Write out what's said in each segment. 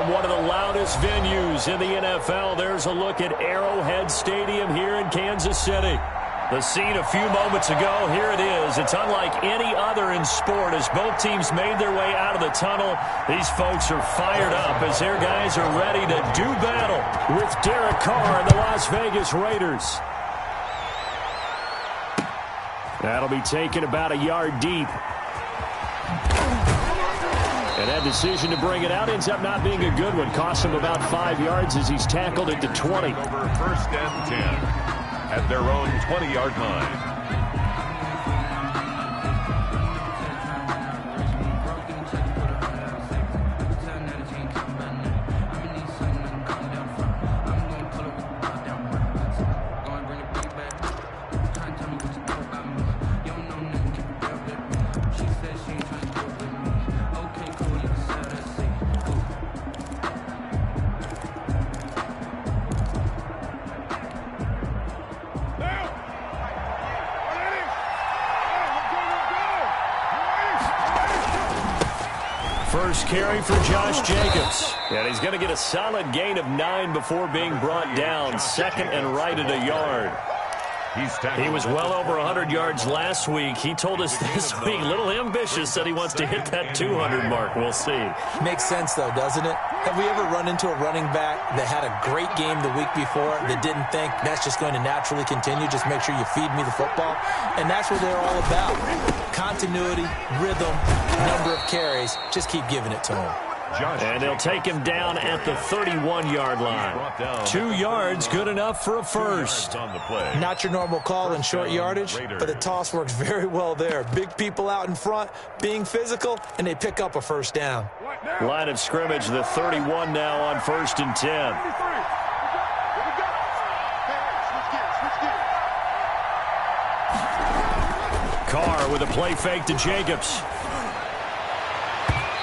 From one of the loudest venues in the NFL, there's a look at Arrowhead Stadium here in Kansas City. The scene a few moments ago, here it is. It's unlike any other in sport as both teams made their way out of the tunnel. These folks are fired up as their guys are ready to do battle with Derek Carr and the Las Vegas Raiders. That'll be taken about a yard deep. And that decision to bring it out ends up not being a good one. Costs him about 5 yards as he's tackled at the 20. Over first and 10 at their own 20-yard line. First carry for Josh Jacobs. And he's going to get a solid gain of 9 before being brought down. Second and right at a yard. He was well over 100 yards last week. He told us this week, a little ambitious, said he wants to hit that 200 mark. We'll see. Makes sense, though, doesn't it? Have we ever run into a running back that had a great game the week before that didn't think that's just going to naturally continue? Just make sure you feed me the football. And that's what they're all about. Continuity, rhythm, number of carries. Just keep giving it to him. And they'll take him down at the 31-yard line. 2 yards, good enough for a first. Not your normal call in short yardage, but the toss works very well there. Big people out in front, being physical, and they pick up a first down. Line of scrimmage, the 31 now on first and 10. Carr with a play fake to Jacobs.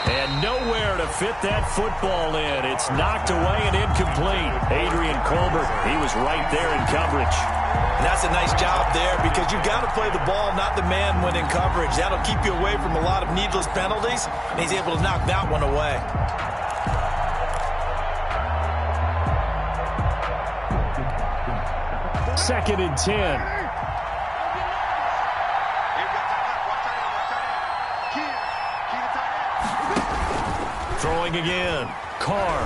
And nowhere to fit that football in. It's knocked away and incomplete. Adrian Colbert, he was right there in coverage. And that's a nice job there because you've got to play the ball, not the man when in coverage. That'll keep you away from a lot of needless penalties, and he's able to knock that one away. Second and 10. Throwing again. Carr.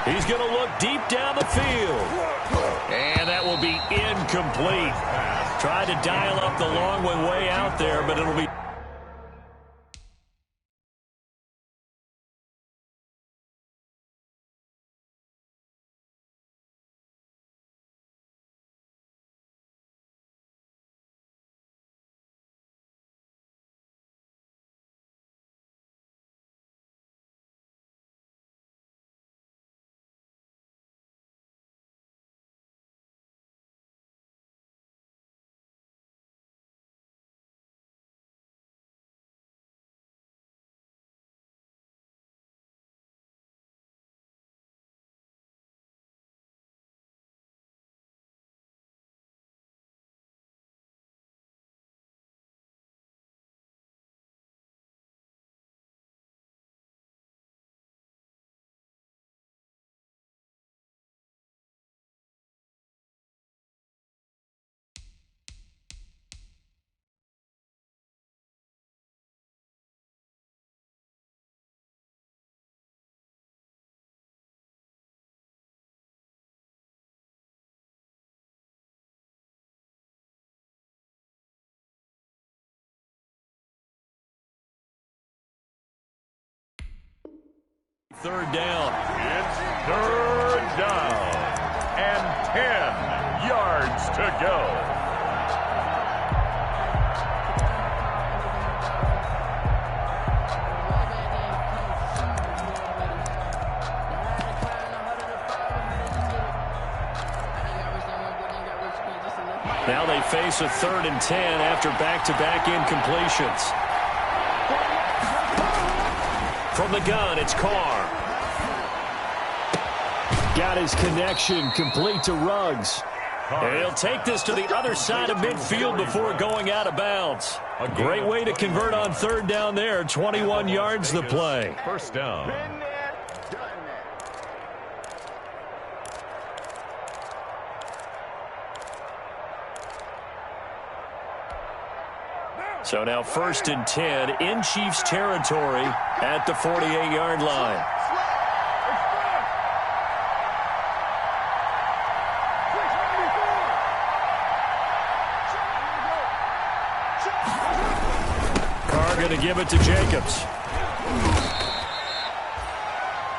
He's going to look deep down the field. And that will be incomplete. Tried to dial up the long one way out there, but it'll be... Third down. It's third down. And 10 yards to go. Now they face a 3rd and 10 after back-to-back incompletions. From the gun, it's Carr. Got his connection complete to Ruggs. And he'll take this to the other side of midfield before going out of bounds. A great way to convert on 3rd down there. 21 yards the play. First down. So now 1st and 10 in Chiefs territory at the 48-yard line. Carr going to give it to Jacobs.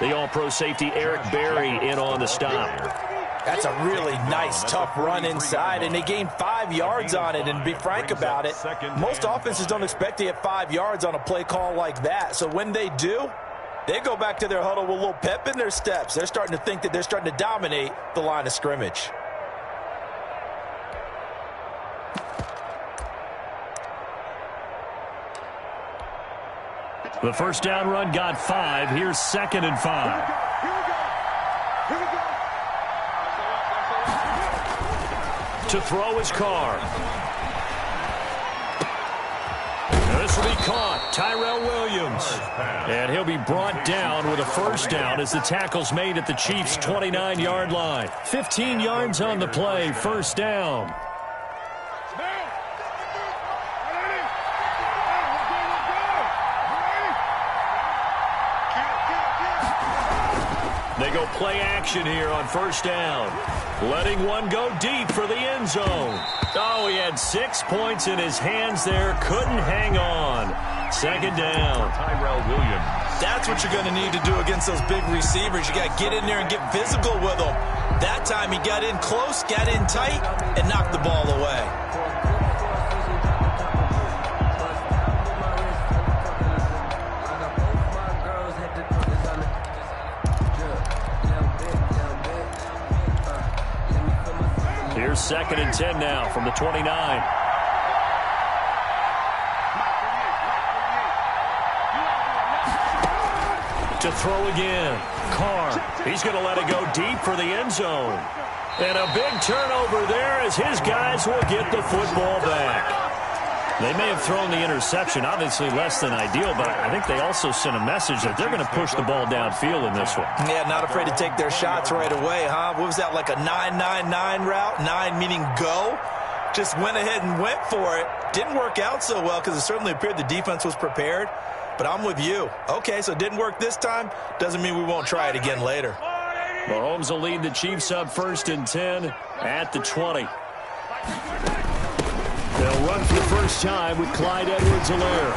The All-Pro safety Eric Berry in on the stop. That's a really nice, tough run inside, and they gained 5 yards on it. And to be frank about it, most offenses don't expect to get 5 yards on a play call like that. So when they do, they go back to their huddle with a little pep in their steps. They're starting to think that they're starting to dominate the line of scrimmage. The first down run got 5. Here's 2nd and 5. To throw his Carr. Now this will be caught. Tyrell Williams. And he'll be brought down with a first down as the tackle's made at the Chiefs' 29-yard line. 15 yards on the play, first down. They go play action here on first down. Letting one go deep for the end zone. Oh, he had 6 points in his hands there. Couldn't hang on. 2nd down. Tyrell Williams. That's what you're going to need to do against those big receivers. You got to get in there and get physical with them. That time he got in close, got in tight, and knocked the ball away. Here's 2nd and 10 now from the 29. To throw again. Carr. He's going to let it go deep for the end zone. And a big turnover there as his guys will get the football back. They may have thrown the interception, obviously less than ideal, but I think they also sent a message that they're going to push the ball downfield in this one. Yeah, not afraid to take their shots right away, huh? What was that, like a 9-9-9 route? 9 meaning go? Just went ahead and went for it. Didn't work out so well because it certainly appeared the defense was prepared. But I'm with you. Okay, so it didn't work this time. Doesn't mean we won't try it again later. Mahomes will lead the Chiefs up 1st and 10 at the 20. They'll run for the first time with Clyde Edwards-Helaire.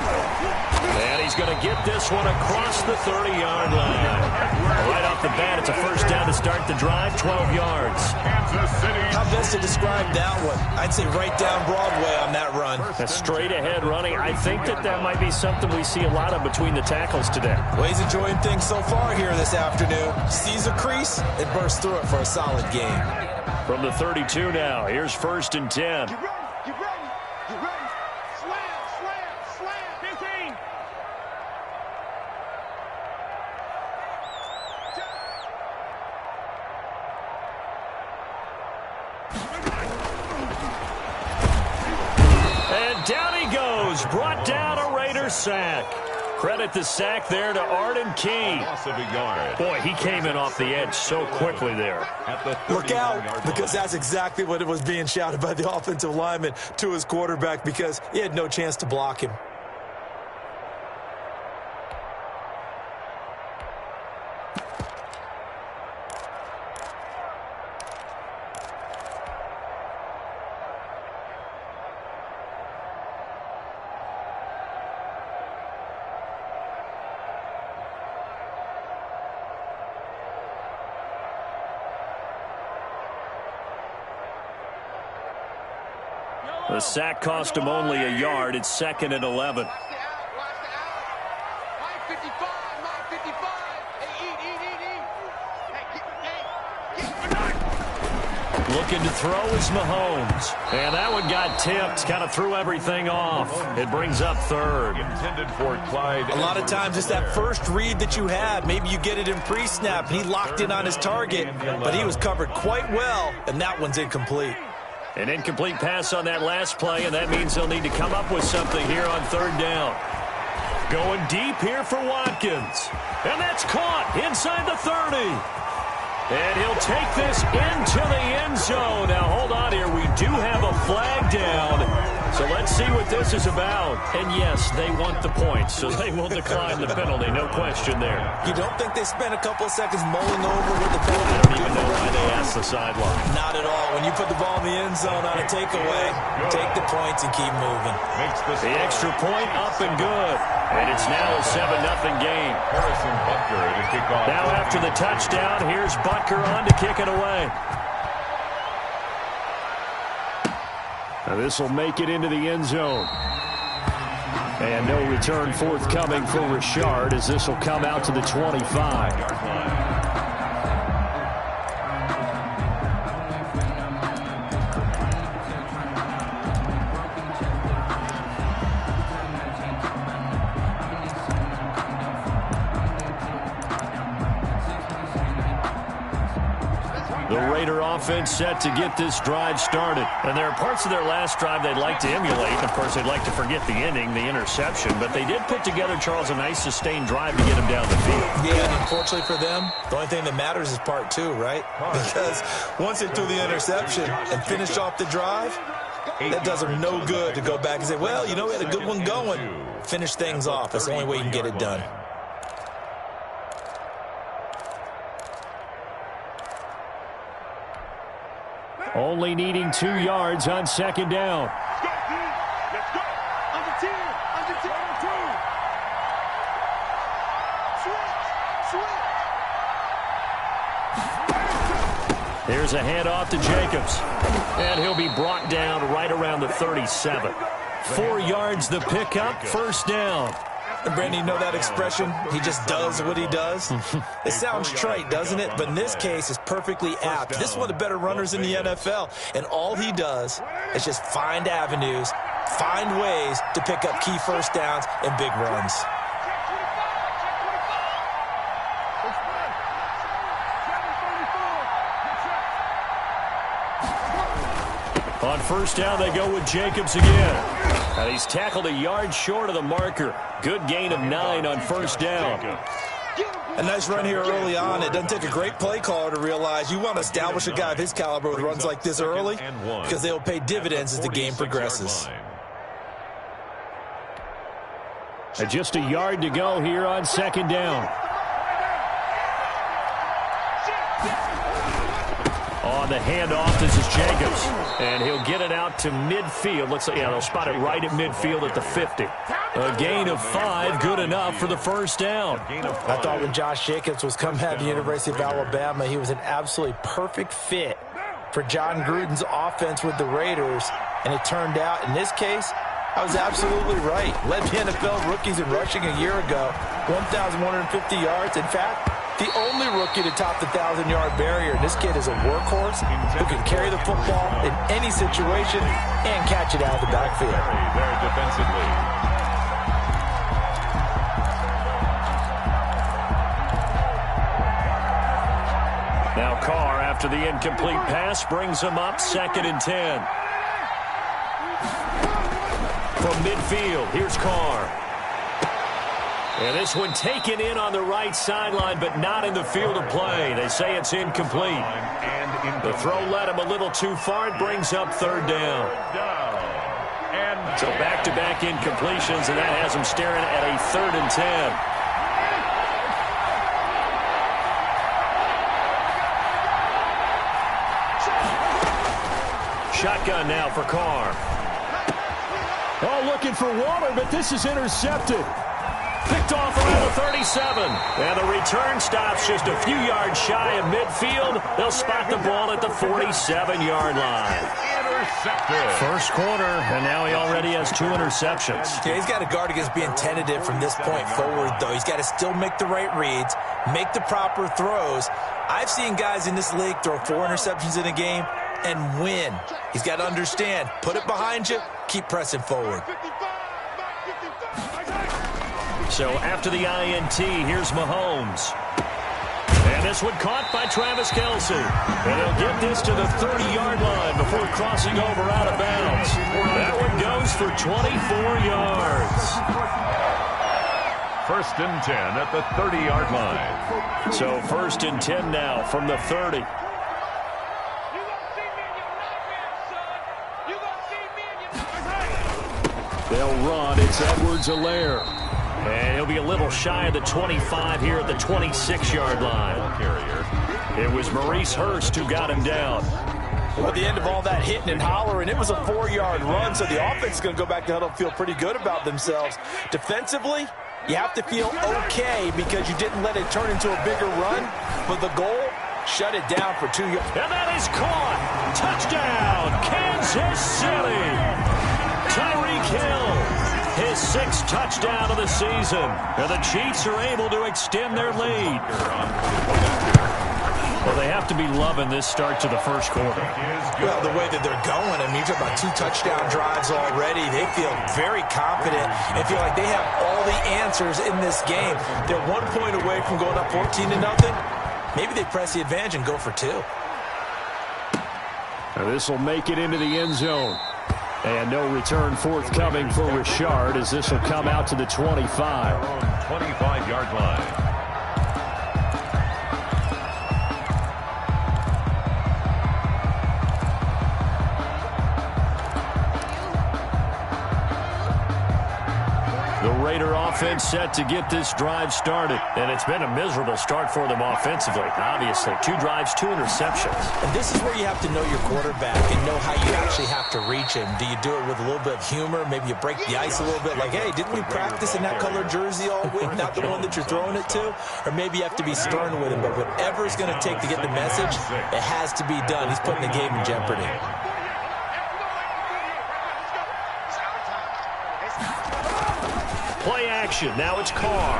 And he's going to get this one across the 30-yard line. Right off the bat, it's a first down to start the drive, 12 yards. How best to describe that one? I'd say right down Broadway on that run. That's straight ahead running. I think that might be something we see a lot of between the tackles today. Well, he's enjoying things so far here this afternoon. Sees a crease and bursts through it for a solid game. From the 32 now, here's 1st and 10. Down he goes, brought down a Raider sack. Credit the sack there to Arden Key. Boy, he came in off the edge so quickly there. Look out, because that's exactly what it was being shouted by the offensive lineman to his quarterback because he had no chance to block him. The sack cost him only a yard. It's 2nd and 11. Looking to throw is Mahomes. And that one got tipped, kind of threw everything off. It brings up 3rd. Intended for Clyde. A lot of times it's that first read that you have. Maybe you get it in pre-snap, and he locked in on his target, but he was covered quite well, and that one's incomplete. An incomplete pass on that last play, and that means they'll need to come up with something here on 3rd down. Going deep here for Watkins. And that's caught inside the 30. And he'll take this into the end zone. Now, hold on here. We do have a flag down. So let's see what this is about. And yes, they want the points, so they will decline the penalty. No question there. You don't think they spent a couple of seconds mulling over what the penalty? I don't even know why they asked the sideline. Not at all. When you put the ball in the end zone on a takeaway, take the points and keep moving. The extra point up and good. And it's now a 7-0 game. Now after the touchdown, here's Butker on to kick it away. Now this will make it into the end zone. And no return forthcoming for Richard as this will come out to the 25. Offense set to get this drive started. And there are parts of their last drive they'd like to emulate. Of course, they'd like to forget the ending, the interception. But they did put together, Charles, a nice sustained drive to get them down the field. Yeah, and unfortunately for them, the only thing that matters is part two, right? Because once they threw the interception and finished off the drive, that does them no good to go back and say, well, you know, we had a good one going. Finish things off. That's the only way you can get it done. Only needing 2 yards on second down. Let's go. Under 10. Switch. Here's a handoff to Jacobs. And he'll be brought down right around the 37. 4 yards the pickup, first down. And Brandon, you know that expression? He just does what he does. It sounds trite, doesn't it? But in this case, it's perfectly apt. This is one of the better runners in the NFL. And all he does is just find avenues, find ways to pick up key first downs and big runs. On first down, they go with Jacobs again. And he's tackled a yard short of the marker. Good gain of 9 on first down. A nice run here early on. It doesn't take a great play caller to realize you want to establish a guy of his caliber with runs like this early because they will pay dividends as the game progresses. And just a yard to go here on second down. On the handoff, this is Jacobs. And he'll get it out to midfield. Looks like, yeah, they'll spot it right at midfield at the 50. A gain of 5, good enough for the first down. I thought when Josh Jacobs was coming out of the University of Alabama, he was an absolutely perfect fit for John Gruden's offense with the Raiders. And it turned out, in this case, I was absolutely right. Led the NFL rookies in rushing a year ago, 1,150 yards. In fact, the only rookie to top the 1,000-yard barrier. This kid is a workhorse who can carry the football in any situation and catch it out of the backfield. There defensively. Now Carr, after the incomplete pass, brings him up 2nd and 10. From midfield, here's Carr. And this one taken in on the right sideline, but not in the field of play. They say it's incomplete. The throw led him a little too far. It brings up 3rd down. So back-to-back incompletions, and that has him staring at a 3rd and 10. Shotgun now for Carr. Oh, looking for Waller, but this is intercepted. Picked off around the 37. And the return stops just a few yards shy of midfield. They'll spot the ball at the 47-yard line. Intercepted. First quarter, and now he already has 2 interceptions. Yeah, he's got to guard against being tentative from this point forward, though. He's got to still make the right reads, make the proper throws. I've seen guys in this league throw 4 interceptions in a game and win. He's got to understand, put it behind you, keep pressing forward. So after the INT, here's Mahomes. And this one caught by Travis Kelce. And he'll get this to the 30-yard line before crossing over out of bounds. That one goes for 24 yards. 1st and 10 at the 30-yard line. So 1st and 10 now from the 30. run. It's Edwards-Helaire. And he'll be a little shy of the 25 here at the 26-yard line. It was Maurice Hurst who got him down. Well, at the end of all that hitting and hollering, it was a 4-yard run, so the offense is going to go back to huddle and feel pretty good about themselves. Defensively, you have to feel okay because you didn't let it turn into a bigger run, but the goal, shut it down for 2 yards. And that is caught. Touchdown, Kansas City. Tyreek Hill, his 6th touchdown of the season. And the Chiefs are able to extend their lead. Well, they have to be loving this start to the first quarter. Well, the way that they're going, I mean, you're talking about 2 touchdown drives already. They feel very confident and feel like they have all the answers in this game. They're 1 point away from going up 14-0. Maybe they press the advantage and go for 2. This will make it into the end zone. And no return forthcoming for Richard as this will come out to the 25. 25-yard line. The Raider offense set to get this drive started. And it's been a miserable start for them offensively. Obviously, 2 drives, 2 interceptions. And this is where you have to know your quarterback and know how you actually have to reach him. Do you do it with a little bit of humor? Maybe you break the ice a little bit. Like, hey, didn't we practice in that colored jersey all week? Not the one that you're throwing it to? Or maybe you have to be stern with him. But whatever it's going to take to get the message, it has to be done. He's putting the game in jeopardy. Play action. Now it's Carr.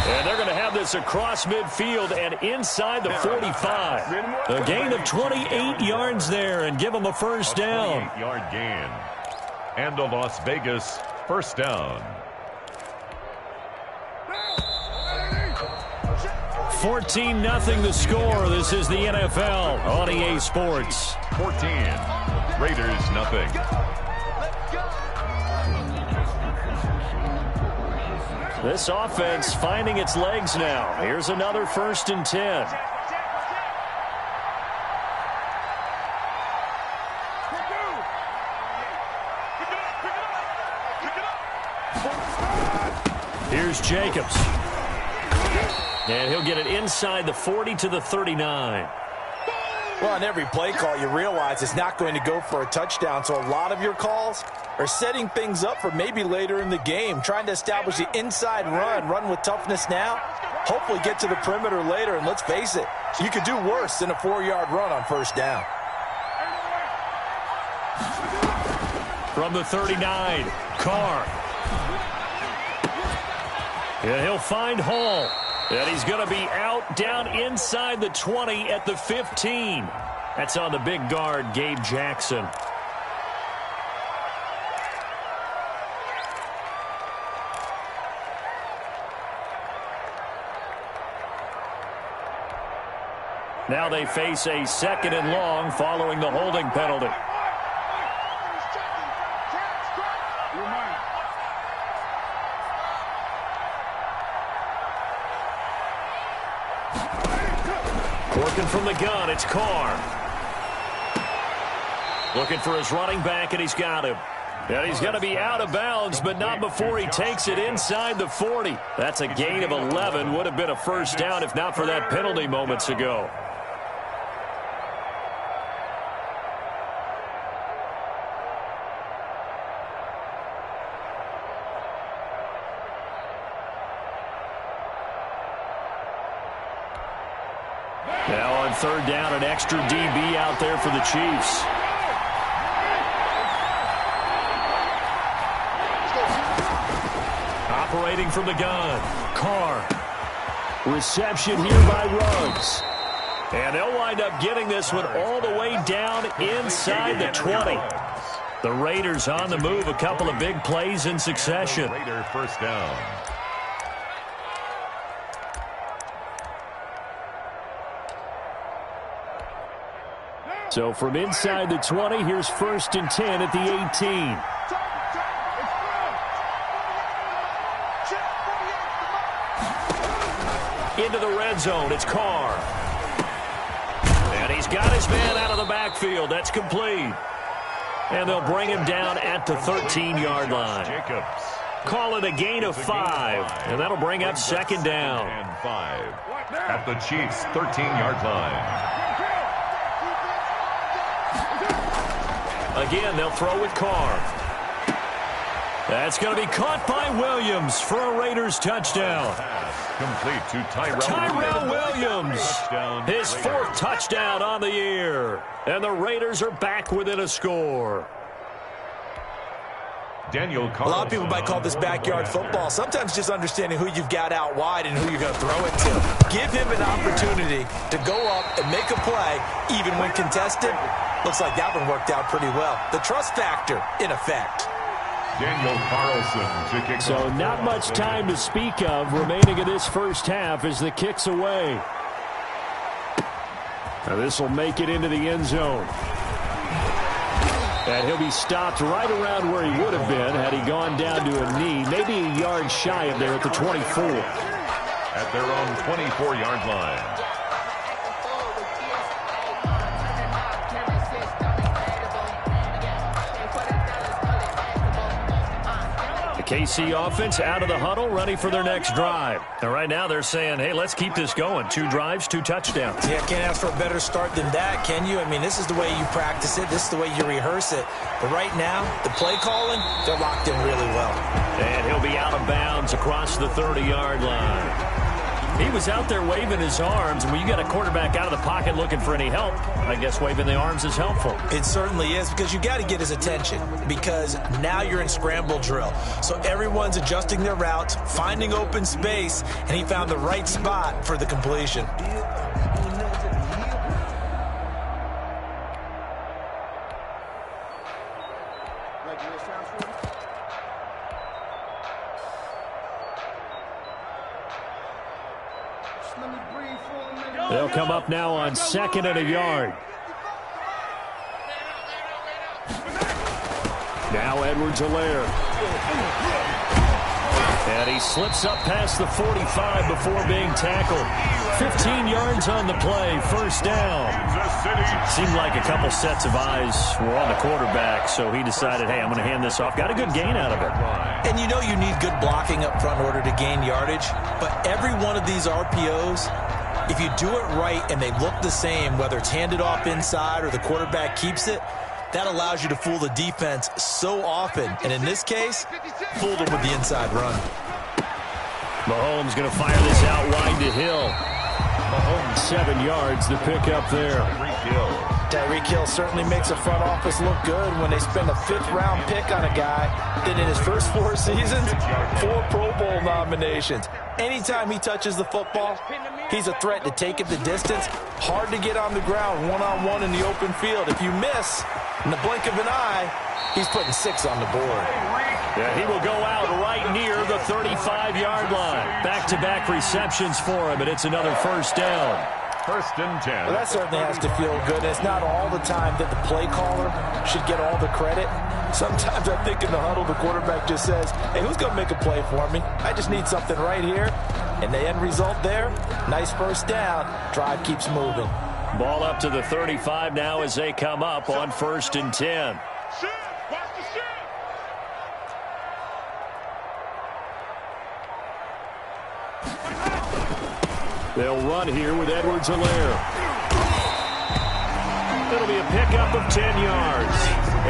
And they're going to have this across midfield and inside the 45. A gain of 28 yards there and give them a first down. 28-yard gain. And a Las Vegas first down. 14-0 the score. This is the NFL on EA Sports. 14. Raiders nothing. This offense finding its legs now. Here's another 1st and 10. Here's Jacobs. And he'll get it inside the 40 to the 39. Well, on every play call, you realize it's not going to go for a touchdown. So a lot of your calls are setting things up for maybe later in the game, trying to establish the inside run with toughness now, hopefully get to the perimeter later. And let's face it, you could do worse than a 4-yard run on first down. From the 39, Carr. And he'll find Hall. And he's going to be out down inside the 20 at the 15. That's on the big guard, Gabe Jackson. Now they face a 2nd and long following the holding penalty. Working from the gun, it's Carr. Looking for his running back, and he's got him. And he's going to be out of bounds, but not before he takes it inside the 40. That's a gain of 11. Would have been a first down if not for that penalty moments ago. Now on 3rd down, an extra DB out there for the Chiefs. Operating from the gun, Carr. Reception here by Ruggs. And they'll wind up getting this one all the way down inside the 20. The Raiders on the move, a couple of big plays in succession. Raider first down. So from inside the 20, here's 1st and 10 at the 18. Into the red zone, it's Carr. And he's got his man out of the backfield. That's complete. And they'll bring him down at the 13-yard line. Call it a gain of 5, and that'll bring up second down. And 5 at the Chiefs' 13-yard line. Again, they'll throw with Carr. That's going to be caught by Williams for a Raiders touchdown. Complete to Tyrell Williams, his 4th touchdown on the year. And the Raiders are back within a score. Daniel A lot of people might call this backyard football. Sometimes just understanding who you've got out wide and who you're going to throw it to. Give him an opportunity to go up and make a play, even when contested. Looks like that one worked out pretty well. The trust factor in effect. Daniel Carlson to kick. So not much time to speak of remaining in this first half as the kick's away. Now this will make it into the end zone. And he'll be stopped right around where he would have been had he gone down to a knee, maybe a yard shy of there at the 24. At their own 24-yard line. KC offense out of the huddle, ready for their next drive. And right now they're saying, hey, let's keep this going. 2 drives, 2 touchdowns. Yeah, can't ask for a better start than that, can you? I mean, this is the way you practice it. This is the way you rehearse it. But right now, the play calling, they're locked in really well. And he'll be out of bounds across the 30-yard line. He was out there waving his arms, and when you got a quarterback out of the pocket looking for any help, I guess waving the arms is helpful. It certainly is, because you got to get his attention, because now you're in scramble drill. So everyone's adjusting their routes, finding open space, and he found the right spot for the completion. They'll come up now on 2nd and a yard. Now Edwards-Helaire. And he slips up past the 45 before being tackled. 15 yards on the play, first down. Seemed like a couple sets of eyes were on the quarterback, so he decided, hey, I'm going to hand this off. Got a good gain out of it. And you know you need good blocking up front in order to gain yardage, but every one of these RPOs, if you do it right and they look the same, whether it's handed off inside or the quarterback keeps it, that allows you to fool the defense so often. And in this case, fooled them with the inside run. Mahomes going to fire this out wide to Hill. Mahomes 7 yards to pick up there. Tyreek Hill certainly makes a front office look good when they spend a 5th-round pick on a guy that in his first 4 seasons, 4 Pro Bowl nominations. Anytime he touches the football, he's a threat to take it the distance. Hard to get on the ground one-on-one in the open field. If you miss, in the blink of an eye, he's putting 6 on the board. Yeah, he will go out right near the 35-yard line. Back-to-back receptions for him, and it's another first down. 1st and 10. Well, that certainly has to feel good. It's not all the time that the play caller should get all the credit. Sometimes I think in the huddle, the quarterback just says, hey, who's going to make a play for me? I just need something right here. And the end result there, nice first down. Drive keeps moving. Ball up to the 35 now as they come up on 1st and 10. They'll run here with Edwards-Helaire. It'll be a pickup of 10 yards.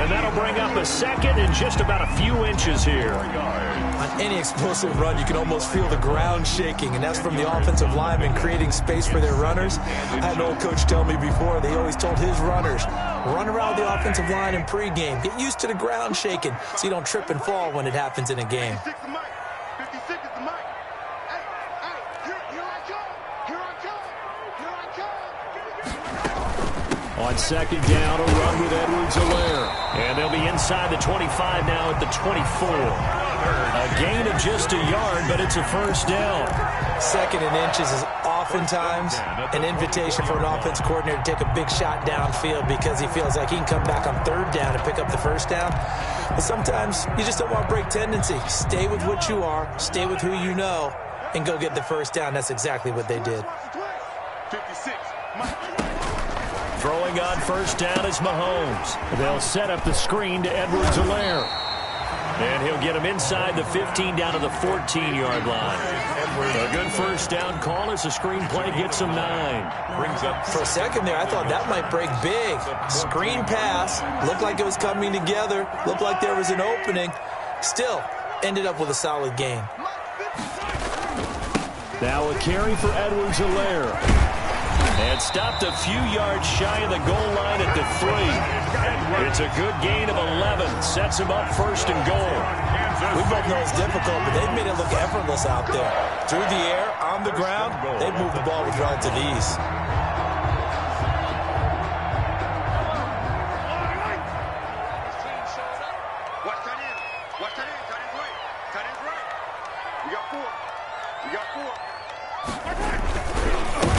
And that'll bring up a 2nd and just about a few inches here. On any explosive run, you can almost feel the ground shaking, and that's from the offensive linemen creating space for their runners. I had an old coach tell me before, they always told his runners, run around the offensive line in pregame. Get used to the ground shaking so you don't trip and fall when it happens in a game. On 2nd down, a run with Edwards-Helaire. And they'll be inside the 25 now at the 24. A gain of just a yard, but it's a first down. 2nd and inches is oftentimes an invitation for an offense coordinator to take a big shot downfield because he feels like he can come back on 3rd down and pick up the first down. But sometimes you just don't want to break tendency. Stay with what you are, stay with who you know, and go get the first down. That's exactly what they did. Throwing on first down is Mahomes. They'll set up the screen to Edwards-Helaire. And he'll get him inside the 15 down to the 14-yard line. A good first down call as the screenplay gets him 9. Brings up For a second there, I thought that might break big. Screen pass. Looked like it was coming together. Looked like there was an opening. Still, ended up with a solid gain. Now a carry for Edwards-Helaire. And stopped a few yards shy of the goal line at the 3. It's a good gain of 11. Sets him up first and goal. We both know it's difficult, but they've made it look effortless out there. Through the air, on the ground, they've moved the ball with relative ease.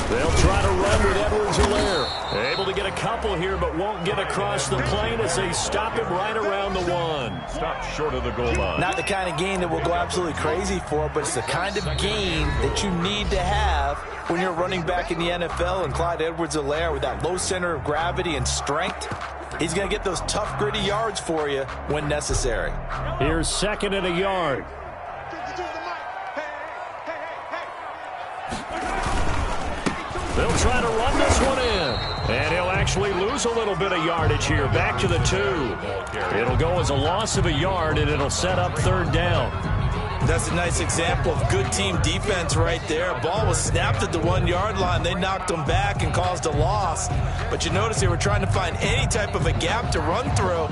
They'll try to run with Edwards-Helaire. Able to get a couple here, but won't get across the plane as they stop him right around the 1. stopped short of the goal line. Not the kind of gain that we'll go absolutely crazy for, but it's the kind of gain that you need to have when you're running back in the NFL. And Clyde Edwards-Helaire, with that low center of gravity and strength, he's going to get those tough, gritty yards for you when necessary. Here's 2nd and a yard. They'll try to run this one in. And he'll actually lose a little bit of yardage here. Back to the 2. It'll go as a loss of a yard, and it'll set up 3rd down. That's a nice example of good team defense right there. Ball was snapped at the 1-yard line. They knocked them back and caused a loss. But you notice they were trying to find any type of a gap to run through.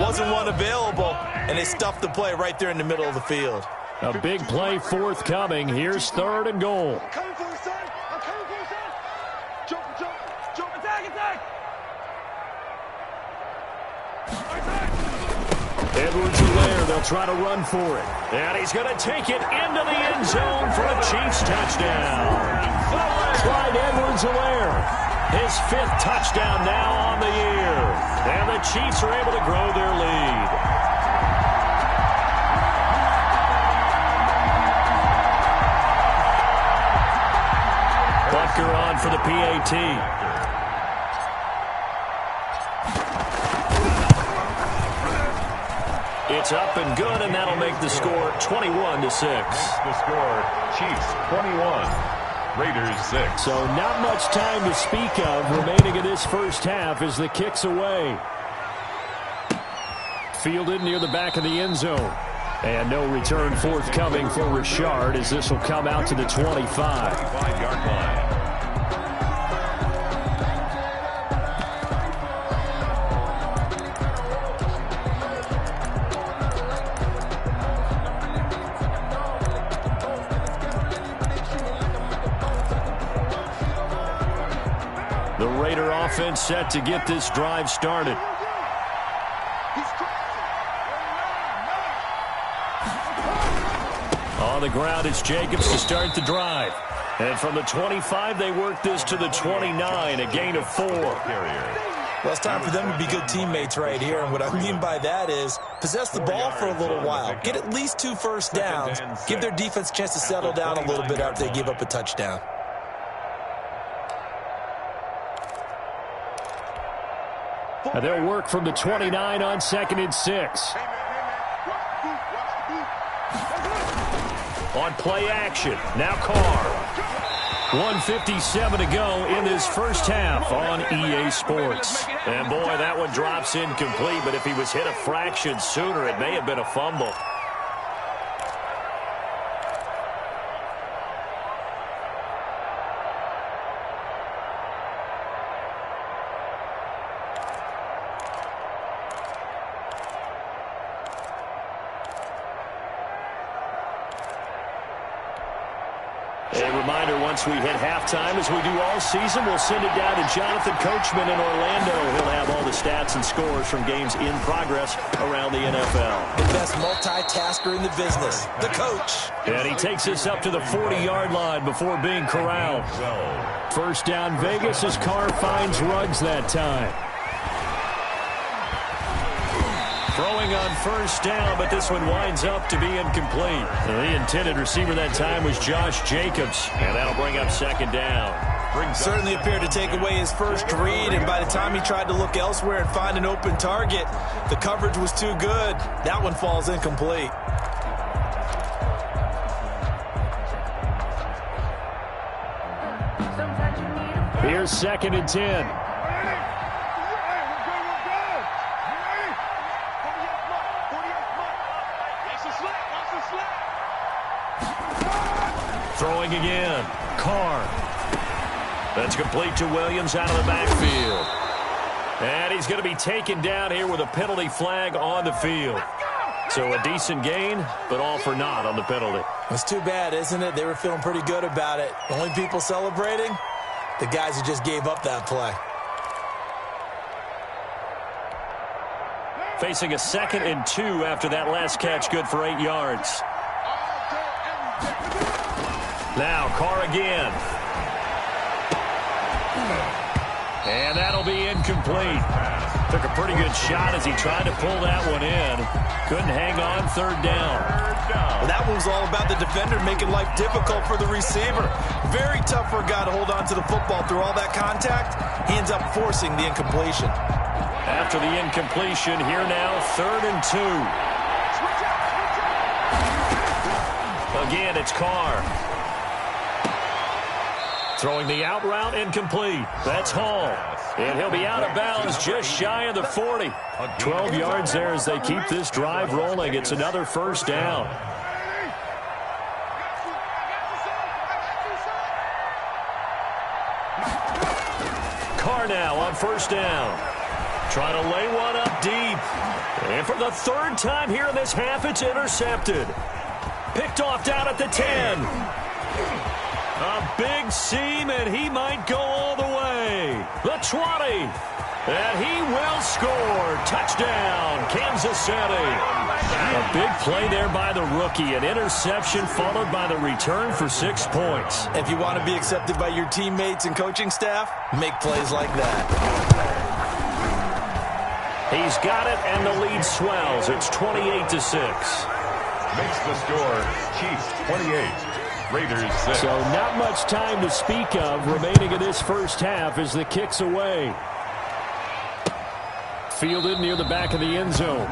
Wasn't one available, and they stuffed the play right there in the middle of the field. A big play forthcoming. Here's 3rd and goal. Edwards-Helaire, they'll try to run for it. And he's going to take it into the end zone for a Chiefs touchdown. Clyde Edwards-Helaire, his 5th touchdown now on the year. And the Chiefs are able to grow their lead. Butker on for the PAT. It's up and good, and that'll make the score 21-6. The score, Chiefs 21, Raiders 6. So not much time to speak of remaining in this first half as the kick's away. Fielded near the back of the end zone. And no return forthcoming for Richard as this will come out to the 25. 25-yard line. The Raider offense set to get this drive started. On the ground, it's Jacobs to start the drive. And from the 25, they work this to the 29, a gain of 4. Well, it's time for them to be good teammates right here. And what I mean by that is possess the ball for a little while. Get at least 2 first downs. Give their defense a chance to settle down a little bit after they give up a touchdown. And they'll work from the 29 on 2nd and 6. On play action, now Carr. 1:57 to go in this first half on EA Sports. And boy, that one drops incomplete, but if he was hit a fraction sooner, it may have been a fumble. A reminder, once we hit halftime, as we do all season, we'll send it down to Jonathan Coachman in Orlando. He'll have all the stats and scores from games in progress around the NFL. The best multitasker in the business, the coach. And he takes us up to the 40-yard line before being corralled. First down Vegas as Carr finds Ruggs that time. Throwing on first down, but this one winds up to be incomplete. The intended receiver that time was Josh Jacobs, and that'll bring up 2nd down. Certainly appeared to take away his first read, and by the time he tried to look elsewhere and find an open target, the coverage was too good. That one falls incomplete. Here's 2nd and 10. Throwing again. Carr. That's complete to Williams out of the backfield. And he's going to be taken down here with a penalty flag on the field. So a decent gain, but all for naught on the penalty. It's too bad, isn't it? They were feeling pretty good about it. The only people celebrating? The guys who just gave up that play. Facing a 2nd and 2 after that last catch, good for 8 yards. Now Carr again. And that'll be incomplete. Took a pretty good shot as he tried to pull that one in. Couldn't hang on, 3rd down. Well, that one was all about the defender making life difficult for the receiver. Very tough for a guy to hold on to the football through all that contact. He ends up forcing the incompletion. After the incompletion, here now, 3rd and 2. Again, it's Carr. Throwing the out route, incomplete. That's Hall. And he'll be out of bounds just shy of the 40. 12 yards there as they keep this drive rolling. It's another 1st down. Carr now on 1st down. Trying to lay one up deep. And for the 3rd time here in this half, it's intercepted. Picked off down at the 10. A big seam, and he might go all the way. The 20. And he will score. Touchdown, Kansas City. A big play there by the rookie. An interception followed by the return for 6 points. If you want to be accepted by your teammates and coaching staff, make plays like that. He's got it, and the lead swells. It's 28-6. Makes the score Chiefs 28. Raiders 6. So not much time to speak of remaining in this 1st half as the kick's away. Fielded near the back of the end zone.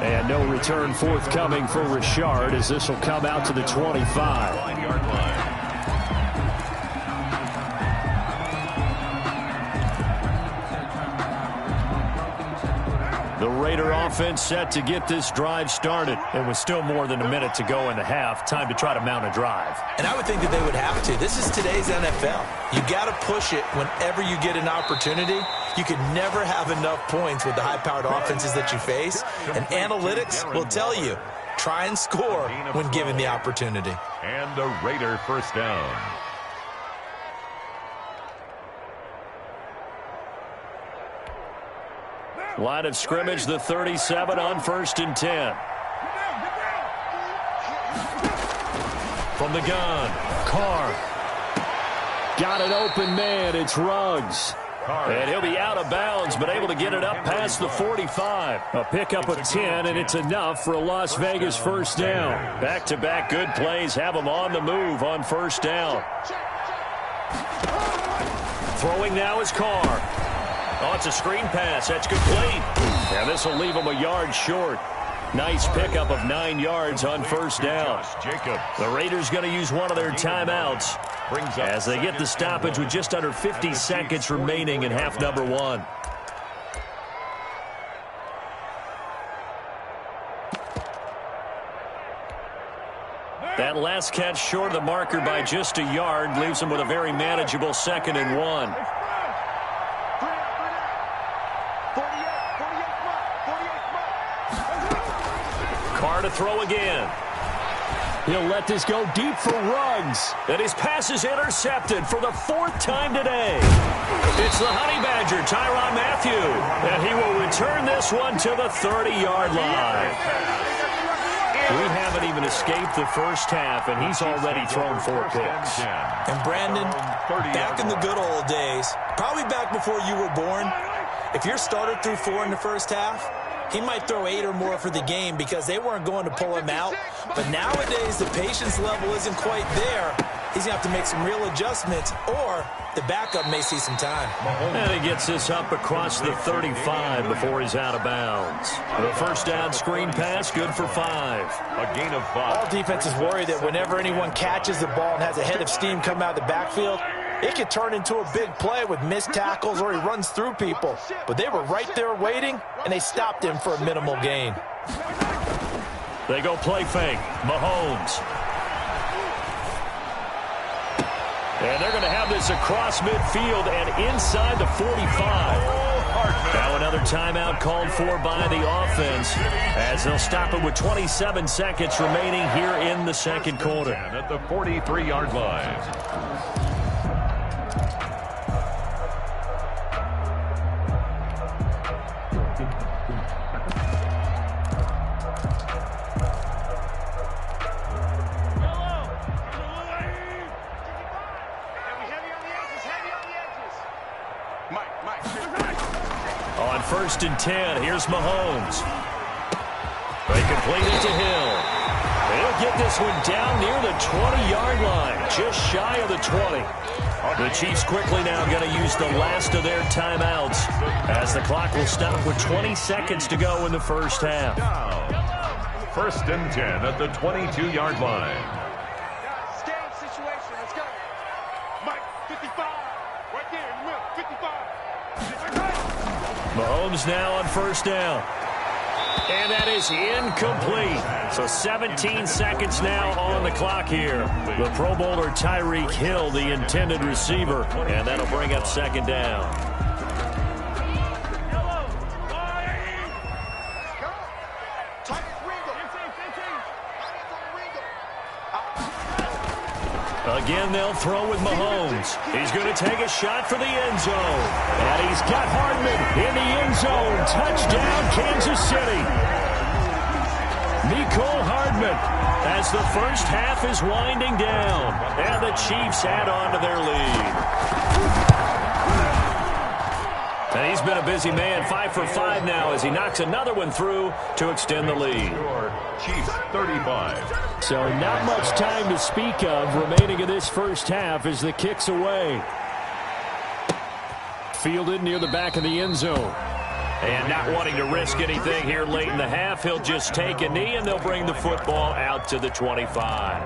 And no return forthcoming for Richard as this will come out to the 25. 9-yard line. The Raider offense set to get this drive started. And with still more than a minute to go in the half, time to try to mount a drive. And I would think that they would have to. This is today's NFL. You got to push it whenever you get an opportunity. You can never have enough points with the high-powered offenses that you face. And analytics will tell you, try and score when given the opportunity. And the Raider 1st down. Line of scrimmage, the 37 on 1st and 10. From the gun, Carr. Got an open man, it's Ruggs. And he'll be out of bounds, but able to get it up past the 45. A pickup of 10, and it's enough for a Las Vegas 1st down. Back-to-back good plays have him on the move on 1st down. Throwing now is Carr. Oh, it's a screen pass. That's complete. And this will leave him a yard short. Nice pickup of 9 yards on 1st down. The Raiders going to use one of their timeouts as they get the stoppage with just under 50 seconds remaining in half number 1. That last catch short of the marker by just a yard leaves them with a very manageable 2nd and 1. Carr to throw again. He'll let this go deep for Ruggs. And his pass is intercepted for the 4th time today. It's the Honey Badger, Tyrann Mathieu. And he will return this one to the 30-yard line. We haven't even escaped the 1st half, and he's already thrown 4 picks. And Brandon, back in the good old days, probably back before you were born, if your starter threw 4 in the 1st half, he might throw 8 or more for the game because they weren't going to pull him out. But nowadays, the patience level isn't quite there. he's going to have to make some real adjustments, or the backup may see some time. And he gets this up across the 35 before he's out of bounds. The first down screen pass, good for 5. A gain of 5. All defenses worry that whenever anyone catches the ball and has a head of steam come out of the backfield, it could turn into a big play with missed tackles or he runs through people. But they were right there waiting, and they stopped him for a minimal gain. They go play fake. Mahomes. And they're going to have this across midfield and inside the 45. Now another timeout called for by the offense as they'll stop it with 27 seconds remaining here in the second quarter. At the 43-yard line. On 1st and 10, here's Mahomes. They complete it to Hill. He'll get this one down near the 20-yard line, just shy of the 20. The Chiefs quickly now going to use the last of their timeouts as the clock will stop with 20 seconds to go in the first half. Now, 1st and 10 at the 22-yard line. Game situation. Let's go. Mike, 55. Right there in the middle. 55. Mahomes now on 1st down. And that is incomplete. So 17 seconds now on the clock here. The Pro Bowler Tyreek Hill, the intended receiver. And that'll bring up 2nd down. Again, they'll throw with Mahomes. He's going to take a shot for the end zone. And he's got Hardman in the end zone. Touchdown, Kansas City. Mecole Hardman as the first half is winding down. And the Chiefs add on to their lead. And he's been a busy man, 5 for 5 now as he knocks another one through to extend the lead. Chiefs 35. So not much time to speak of remaining in this first half as the kick's away. Fielded near the back of the end zone. And not wanting to risk anything here late in the half, he'll just take a knee and they'll bring the football out to the 25.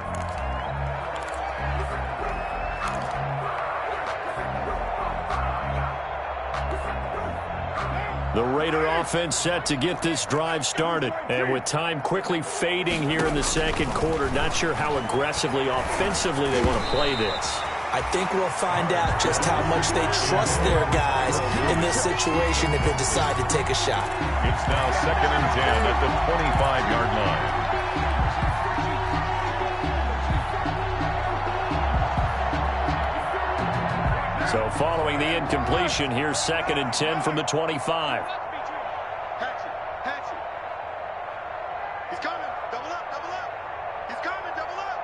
The Raider offense set to get this drive started. And with time quickly fading here in the second quarter, not sure how aggressively, offensively they want to play this. I think we'll find out just how much they trust their guys in this situation if they decide to take a shot. It's now 2nd and 10 at the 25-yard line. So following the incompletion, here's 2nd and 10 from the 25. He's coming. Double up, double up. He's coming, double up.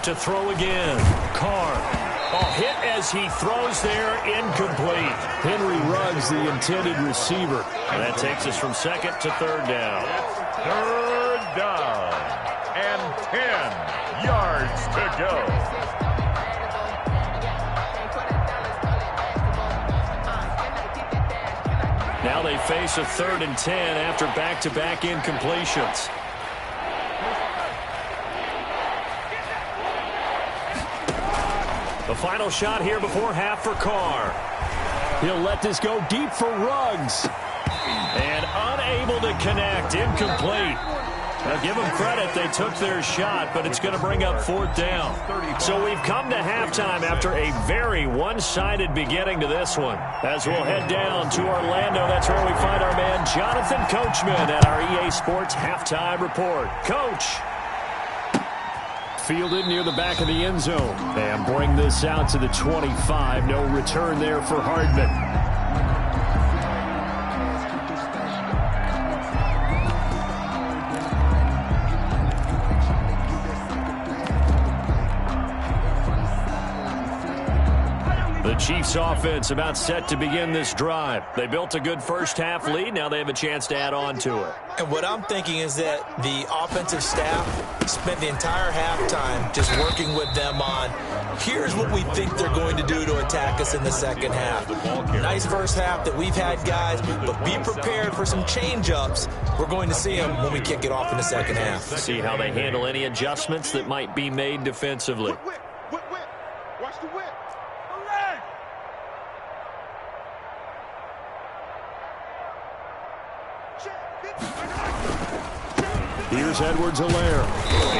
To throw again. Carr. Hit as he throws there, incomplete. Henry Ruggs, the intended receiver. And that takes us from 2nd to 3rd down. 3rd down and 10 yards to go. Now they face a 3rd and 10 after back-to-back incompletions. The final shot here before half for Carr. He'll let this go deep for Ruggs. And unable to connect, incomplete. Now give them credit, they took their shot, but it's going to bring up 4th down. So we've come to halftime after a very one-sided beginning to this one. As we'll head down to Orlando, that's where we find our man Jonathan Coachman at our EA Sports Halftime Report. Coach. Fielded near the back of the end zone. And bring this out to the 25. No return there for Hardman. The Chiefs offense about set to begin this drive. They built a good first-half lead. Now they have a chance to add on to it. And what I'm thinking is that the offensive staff spent the entire halftime just working with them on, here's what we think they're going to do to attack us in the second half. Nice first half that we've had, guys, but be prepared for some change-ups. We're going to see them when we kick it off in the second half. See how they handle any adjustments that might be made defensively. Whip. Watch the whip. Here's Edwards-Helaire.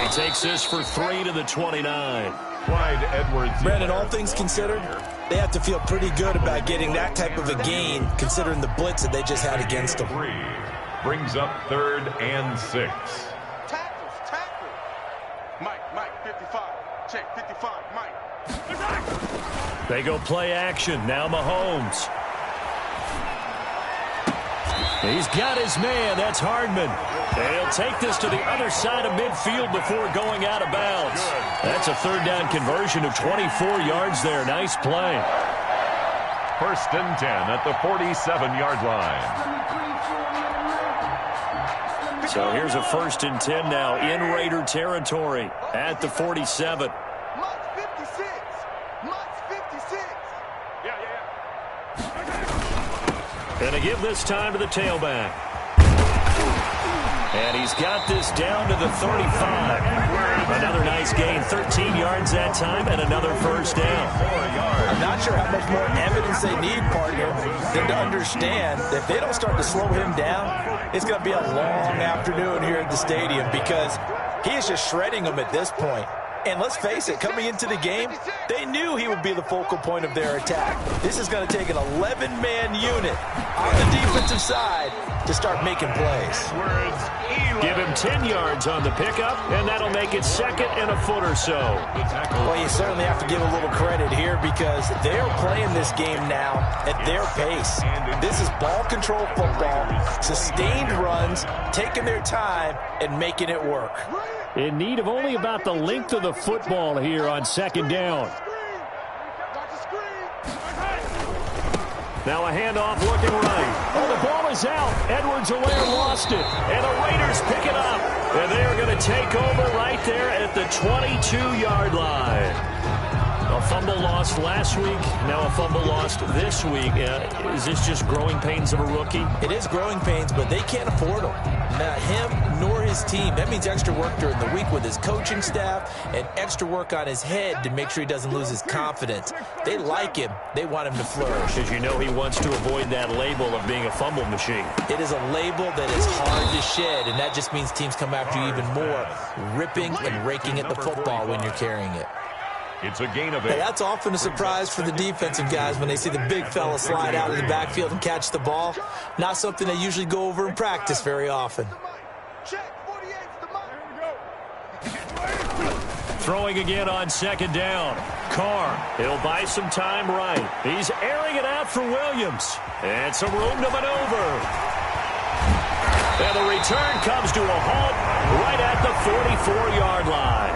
He takes this for 3 to the 29. Clyde Edwards. Brandon, all things considered, they have to feel pretty good about getting that type of a gain, considering the blitz that they just had against them. 3 brings up 3rd and 6. Tackle. Mike, 55. Check, 55, Mike. They go play action. Now Mahomes. He's got his man. That's Hardman. And he'll take this to the other side of midfield before going out of bounds. That's a 3rd down conversion of 24 yards there. Nice play. 1st and 10 at the 47-yard line. So here's a 1st and 10 now in Raider territory at the 47. Mike's 56. Yeah. And to give this time to the tailback. And he's got this down to the 35. Another nice gain, 13 yards that time, and another 1st down. I'm not sure how much more evidence they need, partner, than to understand that if they don't start to slow him down, it's going to be a long afternoon here at the stadium because he is just shredding them at this point. And let's face it, coming into the game, they knew he would be the focal point of their attack. This is going to take an 11-man unit on the defensive side to start making plays. Give him 10 yards on the pickup, and that'll make it 2nd and a foot or so. Well, you certainly have to give a little credit here because they're playing this game now at their pace. This is ball control football, sustained runs, taking their time, and making it work. In need of only about the length of the football here on 2nd down. Now a handoff looking right. Oh, the ball is out. Edwards-Helaire lost it. And the Raiders pick it up. And they are going to take over right there at the 22-yard line. A fumble lost last week, now a fumble lost this week. Is this just growing pains of a rookie? It is growing pains, but they can't afford them. Not him nor his team. That means extra work during the week with his coaching staff and extra work on his head to make sure he doesn't lose his confidence. They like him. They want him to flourish. Because you know he wants to avoid that label of being a fumble machine. It is a label that is hard to shed, and that just means teams come after you even more, ripping and raking at the football when you're carrying it. It's a gain of 8. Hey, that's often a surprise for the defensive guys when they see the big fella slide out of the backfield and catch the ball. Not something they usually go over in practice very often. Throwing again on 2nd down. Carr, he'll buy some time right. He's airing it out for Williams. And some room to maneuver. And the return comes to a halt right at the 44-yard line.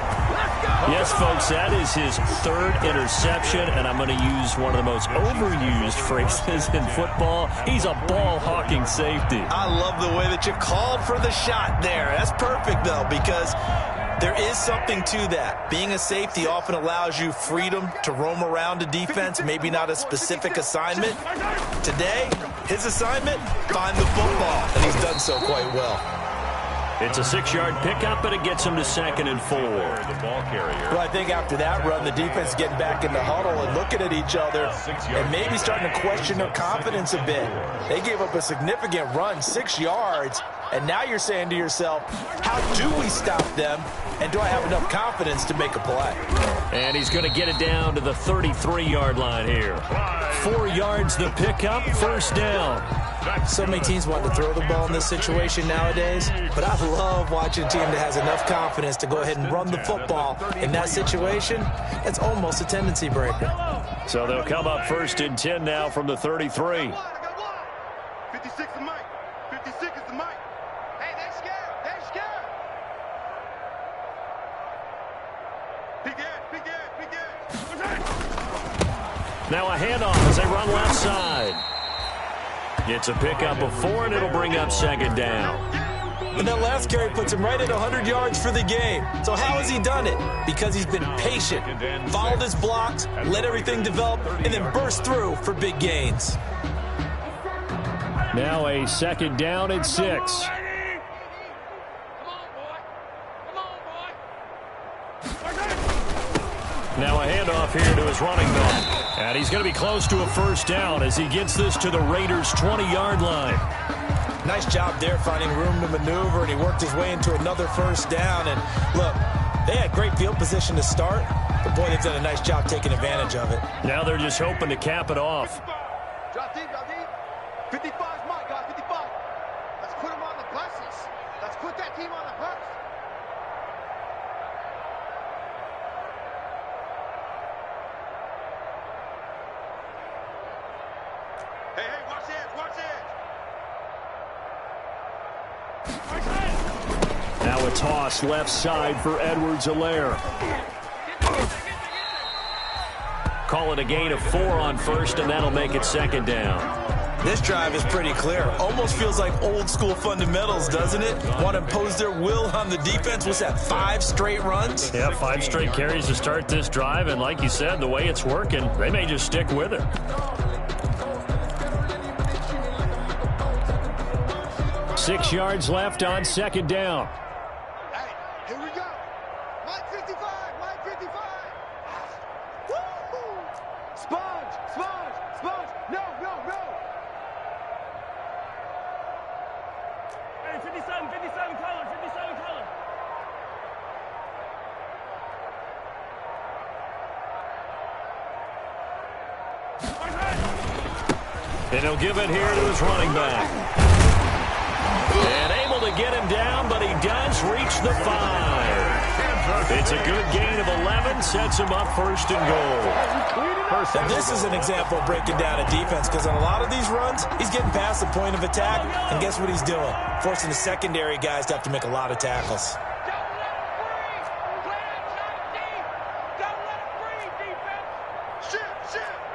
Yes, folks, that is his 3rd interception, and I'm going to use one of the most overused phrases in football. He's a ball-hawking safety. I love the way that you called for the shot there. That's perfect, though, because there is something to that. Being a safety often allows you freedom to roam around a defense, maybe not a specific assignment. Today, his assignment, find the football, and he's done so quite well. It's a 6-yard pickup, and it gets him to 2nd and 4. The ball carrier. Well, I think after that run, the defense is getting back in the huddle and looking at each other and maybe starting to question their confidence a bit. They gave up a significant run, 6 yards, and now you're saying to yourself, how do we stop them, and do I have enough confidence to make a play? And he's going to get it down to the 33-yard line here. 4 yards the pickup, 1st down. So many teams want to throw the ball in this situation nowadays, but I love watching a team that has enough confidence to go ahead and run the football. In that situation, it's almost a tendency breaker. So they'll come up 1st and 10 now from the 33. 56 is Mike. 56 is the Mike. Hey, they're scared. They're scared. Big Now a handoff as they run left side. It's a pickup of 4, and it'll bring up second down. And that last carry puts him right at 100 yards for the game. So how has he done it? Because he's been patient, followed his blocks, let everything develop, and then burst through for big gains. Now a second down and 6. Now a handoff here to his running back. And he's going to be close to a first down as he gets this to the Raiders' 20-yard line. Nice job there finding room to maneuver, and he worked his way into another first down. And look, they had great field position to start, but boy, they've done a nice job taking advantage of it. Now they're just hoping to cap it off. Drop deep, drop deep. 55 is mine, guys, 55. Let's put him on the buses. Let's put that team on the bus. Hey, watch this, watch this. Now a toss left side for Edwards-Helaire. Call it a gain of 4 on first, and that'll make it second down. This drive is pretty clear. Almost feels like old school fundamentals, doesn't it? Want to impose their will on the defense. What's that, 5 straight runs? Yeah, 5 straight carries to start this drive, and like you said, the way it's working, they may just stick with it. Six yards left on second down. Hey, here we go. Mike 55, Mike 55. Woo! Sponge, sponge, sponge. No. Hey, 57, color, 57, color. And he'll give it here to his running back. And able to get him down, but he does reach the 5. It's a good gain of 11, sets him up first and goal. And this is an example of breaking down a defense, because on a lot of these runs, he's getting past the point of attack, and guess what he's doing? Forcing the secondary guys to have to make a lot of tackles.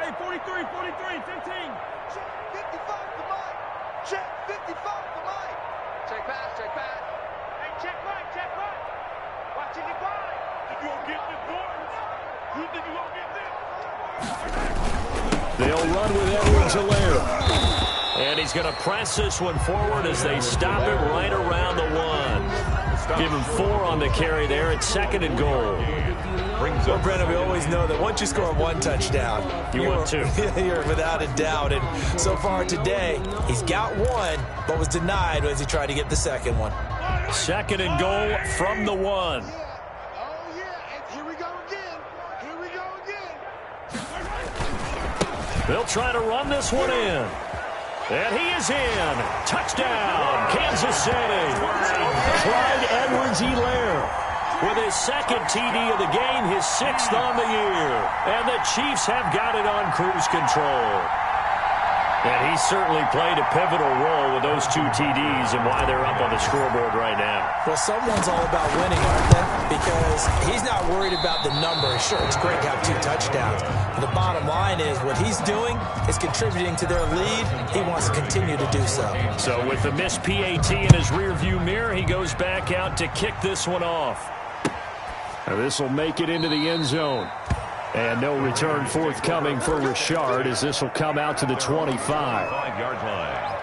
Hey, 43, 15. Check 55 for Mike. Check 55 for Mike. Check pass. Hey, check right. Watch it get by. You gonna get this board? You think you gonna get this? They'll run with Edwards-Helaire. And he's going to press this one forward as they stop it right around the 1. Give him 4 on the carry there. It's second and goal. Well, Brennan, we always know that once you score 1 touchdown, You want 2. You're without a doubt. And so far today, he's got 1, but was denied as he tried to get the second one. Second and goal from the 1. Oh, yeah. And here we go again. They'll try to run this one in. And he is in. Touchdown, Kansas City. Clyde Edwards-Helaire with his second TD of the game, his 6th on the year. And the Chiefs have got it on cruise control. And he certainly played a pivotal role with those 2 TDs and why they're up on the scoreboard right now. Well, someone's all about winning, aren't they? Because he's not worried about the number. Sure, it's great to have 2 touchdowns. But the bottom line is what he's doing is contributing to their lead. He wants to continue to do so. So with the missed PAT in his rearview mirror, he goes back out to kick this one off. Now this will make it into the end zone. And no return forthcoming for Richard as this will come out to the 25. 5-yard line.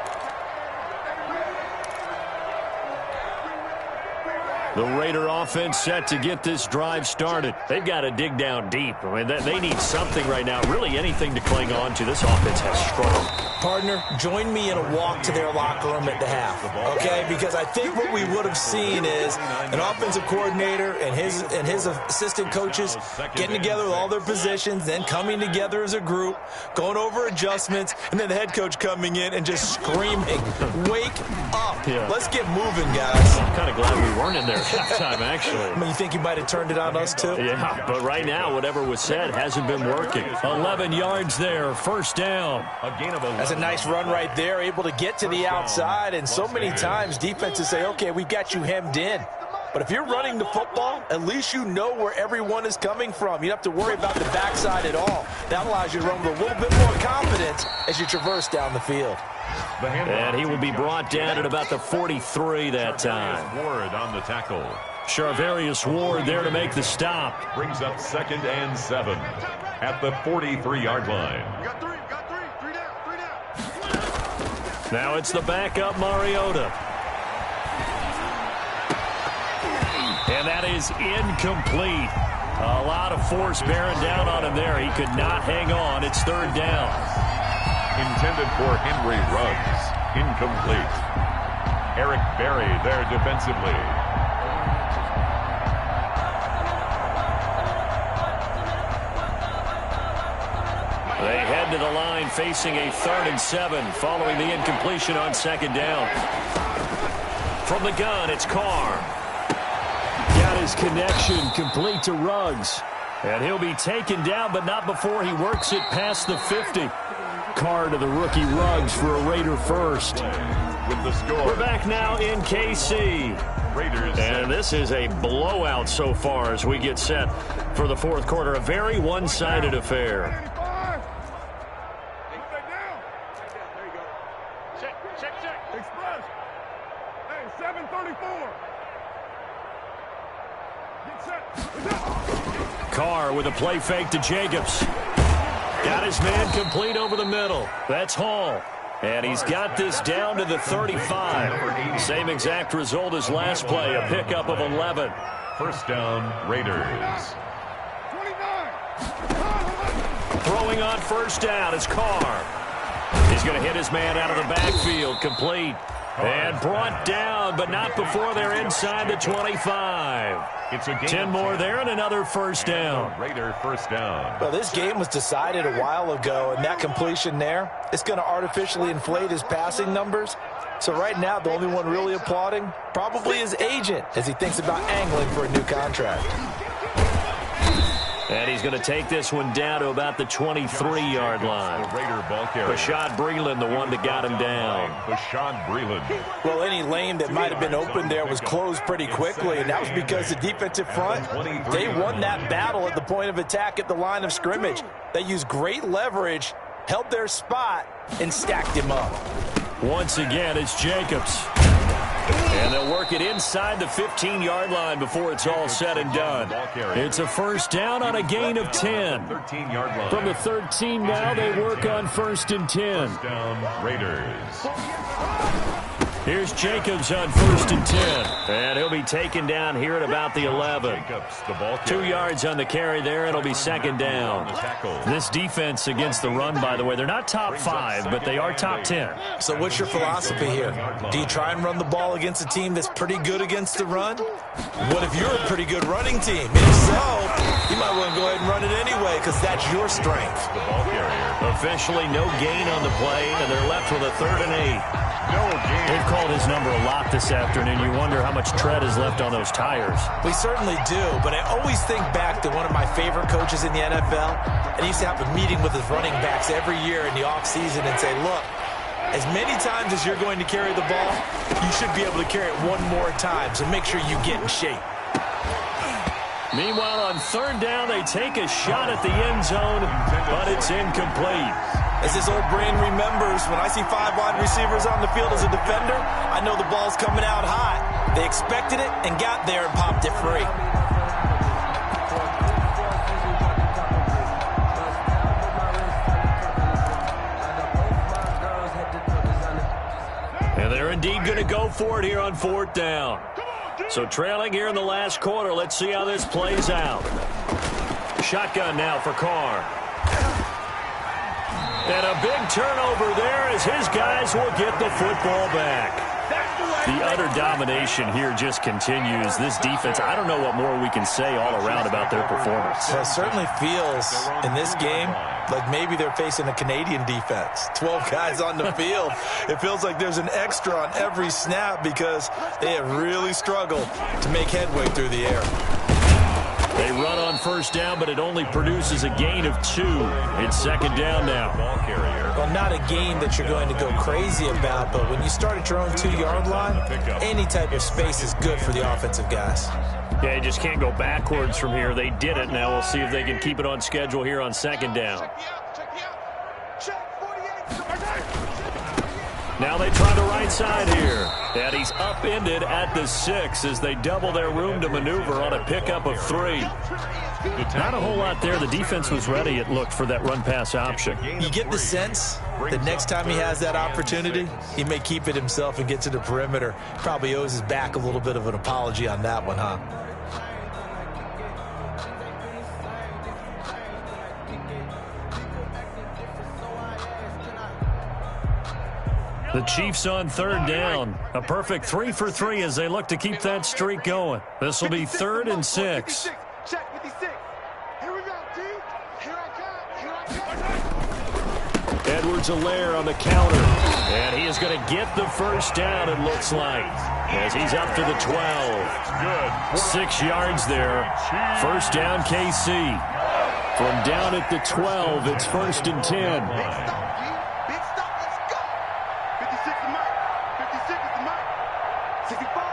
The Raider offense set to get this drive started. They've got to dig down deep. I mean, they need something right now, really anything to cling on to. This offense has struggled. Partner, join me in a walk to their locker room at the half, okay? Because I think what we would have seen is an offensive coordinator and his assistant coaches getting together with all their positions, then coming together as a group, going over adjustments, and then the head coach coming in and just screaming, wake up. Yeah. Let's get moving, guys. I'm kind of glad we weren't in there at halftime, actually. I mean, you think you might have turned it on us, too? Yeah, but right now, whatever was said hasn't been working. 11 yards there, first down. A gain of 11. That's a nice run right there, able to get to the outside, and so many times defenses say, okay, we got you hemmed in. But if you're running the football, at least you know where everyone is coming from. You don't have to worry about the backside at all. That allows you to run with a little bit more confidence as you traverse down the field. And he will be brought down at about the 43 that time. Ward on the tackle. Charvarius Ward there to make the stop. Brings up 2nd and 7 at the 43-yard line. Got three. Three down. Now it's the backup Mariota. And that is incomplete. A lot of force bearing down on him there. He could not hang on. It's 3rd down. Intended for Henry Ruggs. Incomplete. Eric Berry there defensively. They head to the line facing a 3rd and 7 following the incompletion on 2nd down. From the gun, it's Carr. Got his connection complete to Ruggs. And he'll be taken down, but not before he works it past the 50. Carr to the rookie Ruggs for a Raider first. With the score. We're back now in KC. Raiders. And this is a blowout so far as we get set for the 4th quarter. A very one-sided affair. Express. Hey, 734. Get set. Carr with a play fake to Jacobs. Got his man complete over the middle. That's Hall. And he's got this down to the 35. Same exact result as last play, a pickup of 11. First down, Raiders. 29. Throwing on first down is Carr. He's going to hit his man out of the backfield, complete. And brought down, but not before they're inside the 25. It's a game 10 more there and another first down. Raider first down. Well, this game was decided a while ago, and that completion there, it's going to artificially inflate his passing numbers. So right now, the only one really applauding probably his agent as he thinks about angling for a new contract. And he's going to take this one down to about the 23-yard line. The Raider ball carrier. Bashad Breeland, the one that got him down. Bashad Breeland. Well, any lane that might have been open there was closed pretty quickly, and that was because the defensive front, they won that battle at the point of attack at the line of scrimmage. They used great leverage, held their spot, and stacked him up. Once again, it's Jacobs. And they'll work it inside the 15-yard line before it's all said and done. It's a first down on a gain of 10. 13-yard line. From the 13 now, they work on 1st and 10. First down, Raiders. Here's Jacobs on 1st and 10. And he'll be taken down here at about the 11. Jacobs, the ball 2 carrier. yards on the carry there. It'll be 2nd down. This defense against the run, by the way, they're not top 5, but they are top 10. So what's your philosophy here? Do you try and run the ball against a team that's pretty good against the run? What if you're a pretty good running team? If so, you might want to go ahead and run it anyway because that's your strength. The ball carrier. Officially no gain on the play, and they're left with a 3rd and 8. No gain. They've called his number a lot this afternoon. You wonder how much tread is left on those tires. We certainly do, but I always think back to one of my favorite coaches in the NFL, and he used to have a meeting with his running backs every year in the offseason and say, look, as many times as you're going to carry the ball, you should be able to carry it one more time, so make sure you get in shape. Meanwhile, on 3rd down, they take a shot at the end zone, but it's incomplete. As his old brain remembers, when I see 5 wide receivers on the field as a defender, I know the ball's coming out hot. They expected it and got there and popped it free. And they're indeed going to go for it here on 4th down. So trailing here in the last quarter, let's see how this plays out. Shotgun now for Carr. And a big turnover there as his guys will get the football back. The utter domination here just continues. This defense, I don't know what more we can say all around about their performance. Well, it certainly feels in this game like maybe they're facing a Canadian defense. 12 guys on the field. It feels like there's an extra on every snap because they have really struggled to make headway through the air. They run on first down, but it only produces a gain of 2. It's second down now. Ball carrier. Well, not a game that you're going to go crazy about, but when you start at your own 2-yard line, any type of space is good for the offensive guys. Yeah, you just can't go backwards from here. They did it. Now we'll see if they can keep it on schedule here on second down. Now they try the right side here. And he's upended at the 6 as they double their room to maneuver on a pickup of 3. Not a whole lot there. The defense was ready, it looked, for that run-pass option. You get the sense that next time he has that opportunity, he may keep it himself and get to the perimeter. Probably owes his back a little bit of an apology on that one, huh? The Chiefs on third down. A perfect 3 for 3 as they look to keep that streak going. This will be 3rd and 6. Check 56. Here we go, D. Here I come. Edwards-Helaire on the counter. And he is going to get the first down, it looks like, as he's up to the 12. Good. 6 yards there. First down, KC. From down at the 12, it's 1st and 10. Big stop, let's go. 56 is Mike. 56 is Mike. 65.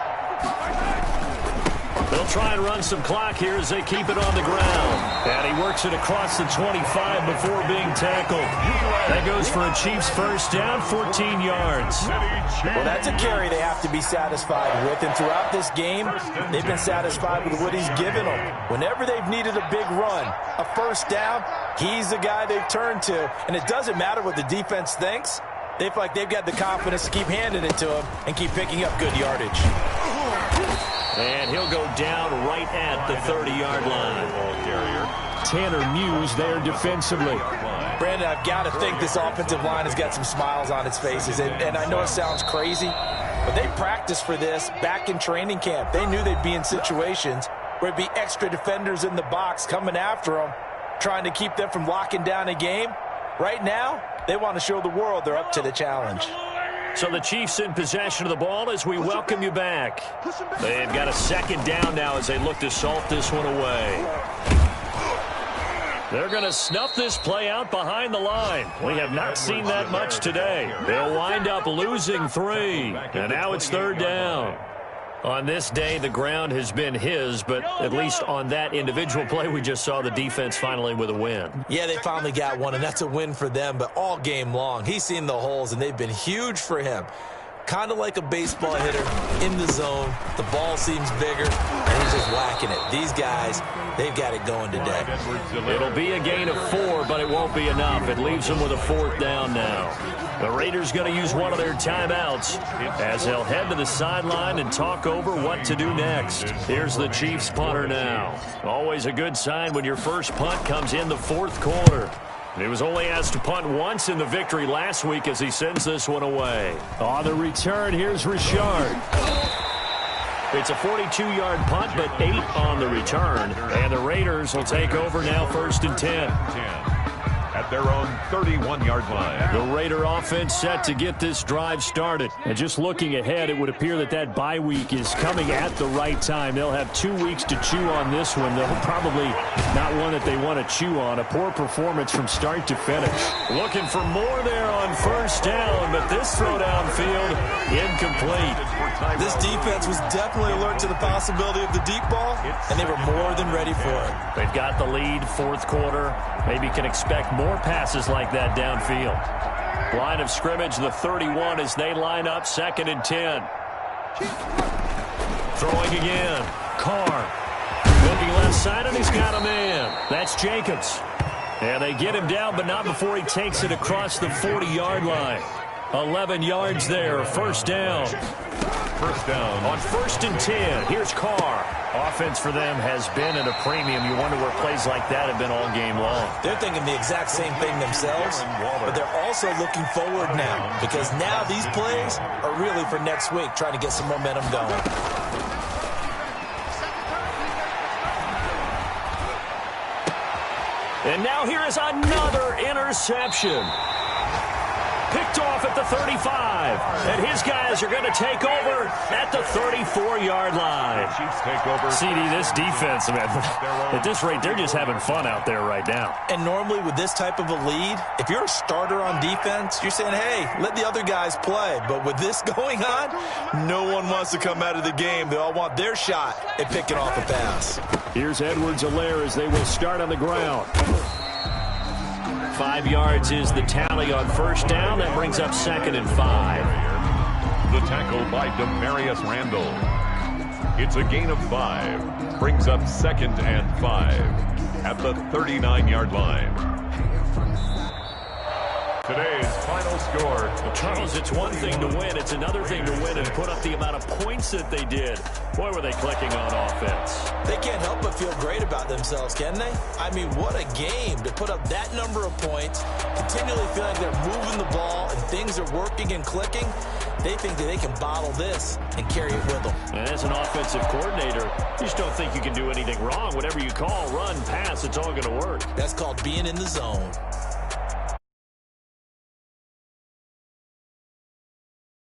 They'll try and run some clock here as they keep it on the ground. And he works it across the 25 before being tackled. That goes for a Chiefs first down, 14 yards. Well, that's a carry they have to be satisfied with. And throughout this game, they've been satisfied with what he's given them. Whenever they've needed a big run, a first down, he's the guy they've turned to. And it doesn't matter what the defense thinks. They feel like they've got the confidence to keep handing it to him and keep picking up good yardage. And he'll go down right at the 30-yard line. Ball carrier. Tanner Muse there defensively. Brandon, I've got to think this offensive line has got some smiles on its faces. And I know it sounds crazy, but they practiced for this back in training camp. They knew they'd be in situations where it'd be extra defenders in the box coming after them, trying to keep them from locking down a game. Right now, they want to show the world they're up to the challenge. So the Chiefs in possession of the ball as we welcome you back. They've got a second down now as they look to salt this one away. They're going to snuff this play out behind the line. We have not seen that much today. They'll wind up losing 3. And now it's 3rd down. On this day, the ground has been his, but at least on that individual play, we just saw the defense finally with a win. Yeah, they finally got one, and that's a win for them, but all game long, he's seen the holes, and they've been huge for him. Kind of like a baseball hitter in the zone. The ball seems bigger, and he's just whacking it. These guys, they've got it going today. It'll be a gain of 4, but it won't be enough. It leaves them with a 4th down now. The Raiders going to use one of their timeouts as they'll head to the sideline and talk over what to do next. Here's the Chiefs punter now. Always a good sign when your first punt comes in the 4th quarter. He was only asked to punt once in the victory last week as he sends this one away. On the return, here's Richard. It's a 42-yard punt, but 8 on the return. And the Raiders will take over now 1st and 10. At their own 31-yard line. The Raider offense set to get this drive started. And just looking ahead, it would appear that that bye week is coming at the right time. They'll have 2 weeks to chew on this one. They'll probably not one that they want to chew on. A poor performance from start to finish. Looking for more there on first down, but this throw downfield incomplete. This defense was definitely alert to the possibility of the deep ball, and they were more than ready for it. They've got the lead, 4th quarter. Maybe can expect more passes like that downfield. Line of scrimmage, the 31 as they line up 2nd and 10. Throwing again. Carr. Looking left side, and he's got a man. That's Jacobs. And they get him down, but not before he takes it across the 40-yard line. 11 yards there, first down. First down. On 1st and 10, here's Carr. Offense for them has been at a premium. You wonder where plays like that have been all game long. They're thinking the exact same thing themselves, but they're also looking forward now because now these plays are really for next week, trying to get some momentum going. And now here is another interception. picked off at the 35. And his guys are going to take over at the 34-yard line. Chiefs take over. CD, this defense, man, at this rate, they're just having fun out there right now. And normally with this type of a lead, if you're a starter on defense, you're saying, hey, let the other guys play. But with this going on, no one wants to come out of the game. They all want their shot at picking off a pass. Here's Edwards-Helaire as they will start on the ground. 5 yards is the tally on first down. That brings up 2nd and 5. The tackle by Demarius Randall. It's a gain of 5. Brings up 2nd and 5 at the 39-yard line. Today's final score. Well, Charles, it's one thing to win. It's another thing to win and put up the amount of points that they did. Boy, were they clicking on offense. They can't help but feel great about themselves, can they? I mean, what a game to put up that number of points, continually feel like they're moving the ball and things are working and clicking. They think that they can bottle this and carry it with them. And as an offensive coordinator, you just don't think you can do anything wrong. Whatever you call, run, pass, it's all going to work. That's called being in the zone.